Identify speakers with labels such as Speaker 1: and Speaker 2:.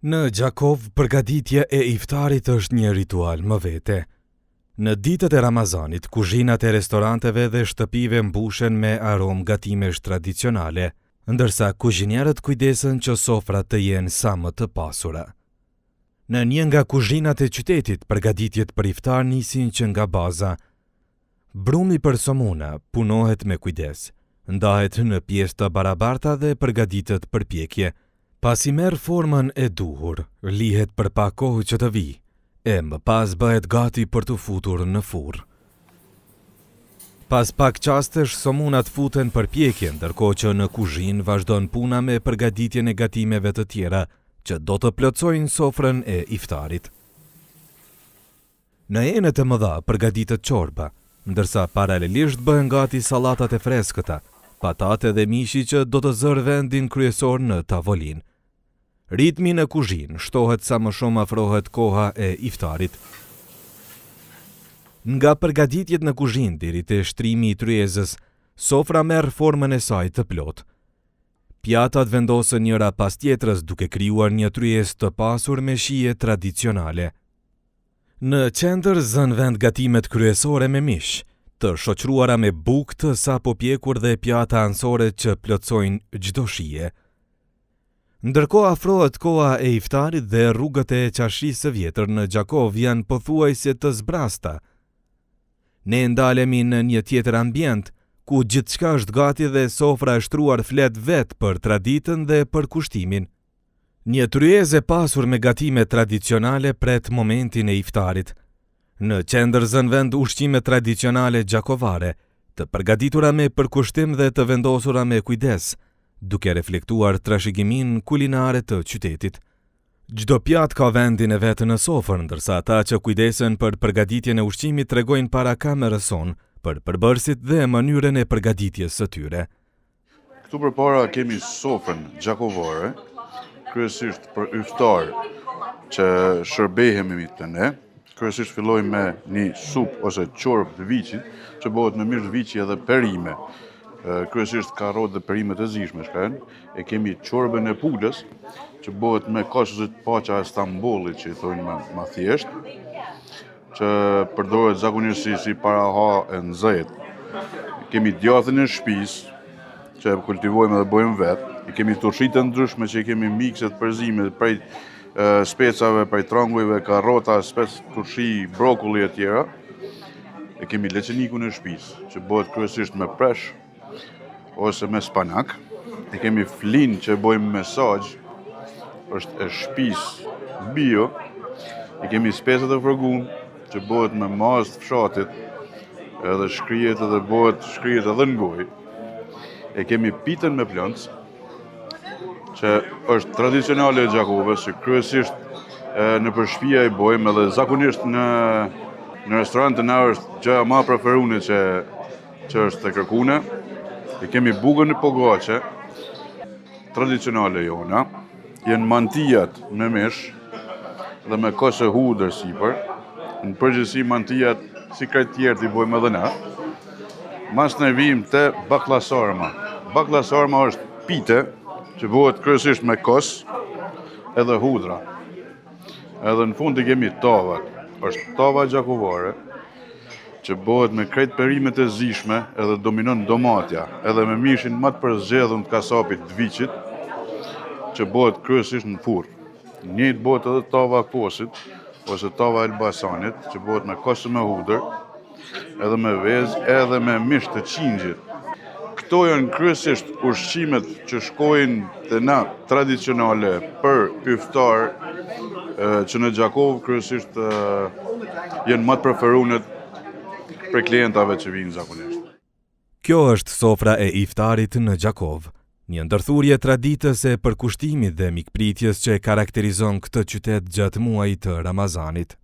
Speaker 1: Në Gjakov, përgatitja e iftarit është një ritual më vete. Në ditët e Ramazanit, kuzhinat e restoranteve dhe shtëpive mbushen me aromë gatimesh tradicionale, ndërsa kuzhinierët kujdesen që sofrat të jenë sa më të pasura. Në një nga kuzhinat e qytetit, përgatitjet për iftar nisin që nga baza. Brumi për somuna punohet me kujdes, ndahet në pjesë të barabarta dhe përgatitet për pjekje. Pasi merr formën e duhur, lihet për pak kohë që të vijë, e më pas bëhet gati për të futur në furrë. Pas pak qastesh, somunat futen për pjekje, ndërkohë që në kuzhinë vazhdon puna me përgatitjen e gatimeve të tjera që do të plotësojnë sofrën e iftarit. Në enet e mëdha përgatitet çorba, ndërsa paralelisht bëhen gati sallatat e freskëta, patate dhe mishi që do të zërë vendin kryesor në tavolinë. Ritmi në kuzhinë shtohet sa më shumë afrohet koha e iftarit. Nga përgatitjet në kuzhinë deri te shtrimi i tryezës, sofra merr formën e saj të plotë. Pjatat vendosen njëra pas tjetrës duke krijuar një tryezë të pasur me shije tradicionale. Në qendër zën vend gatimet kryesore me mish, të shoqëruara me bukë të sapo pjekur dhe pjata anësore që plotësojnë çdo shije. Ndërkohë afrohet koha e iftarit dhe rrugët e qashisë së vjetër në Gjakov janë pothuajse të zbrasta. Ne ndalemi në një tjetër ambient, ku gjithçka është gati dhe sofra e shtruar flet vetë për traditën dhe për kushtimin. Një tryezë e pasur me gatime tradicionale pret momentin e iftarit. Në qendër zën vend ushqime tradicionale gjakovare, të përgatitura me përkushtim dhe të vendosura me kujdes, duke reflektuar trashëgiminë kulinare të qytetit. Çdo pjatë ka vendin e vetë në sofër, ndërsa ata që kujdesen për përgatitjen e ushqimit tregojnë para kamerës sonë për përbërësit dhe mënyrën e përgatitjes së tyre.
Speaker 2: Këtu përpara kemi sofrën gjakovare, kryesisht për iftar që shërbehemi të ne. Kryesisht fillojmë me një supë ose çorbë të viçit, që bëhet me mish viçi edhe perime. Kryesisht karrotë dhe perime të zgjishme shkren. E kemi çorbën e pulës, që bëhet me kashuzit paqa e Stambollit, që i thojnë më thjesht, që përdoret zakonisht si paraha e nxehtë. Kemi djathën e shtëpisë, që e kultivojmë dhe bëjmë vetë. Kemi turshit të ndryshme që kemi mikset përzime prej specave, prej trangujve, karrota, spec turshi, brokolli e tjera. E kemi leçenikun e shtëpisë, që bëhet kryesisht me presh ose me spanak. E kemi flinë që bëjmë me sagj, është e shtëpisë bio. E kemi specat e fërgun, që bëhet me mazë të fshatit, edhe shkrihet edhe bëhet shkrihet edhe në gojë. E kemi pitën me plëncë, që është tradicionale e Gjakovës, që kryesisht në shtëpia i bojmë edhe zakonisht në restorante na është gjëja më preferuar që është e kërkuar. E kemi bukën e pogaçe, tradicionale jona, janë mantijat me mish dhe me kosë hudër sipër. Në përgjithësi mantijat si krejt tjerë i bojmë edhe na. Mas ne vim te baklasarma. Baklasarma është pite që bëhet kryesisht me kos edhe hudra. Edhe në fund i kemi tavat. Është tava gjakovare që bëhet me krejt perimet e zgjishme edhe dominon domatja, edhe me mishin më të përzgjedhur të kasapit të viçit, që bëhet kryesisht në furrë. Njëjtë bëhet edhe tava kosit ose tava elbasanit, që bëhet me kos me hudër, edhe me vezë, edhe me mish të qingjit. Këto janë kryesisht ushqimet që shkojnë te na tradicionale për iftar, që në Gjakov kryesisht janë më të preferuar për klientave që vinë zakonisht.
Speaker 1: Kjo është sofra e iftarit në Gjakov, një ndërthurje traditëse për kushtimit dhe mikpritjes që e karakterizon këtë qytet gjatë muajit të Ramazanit.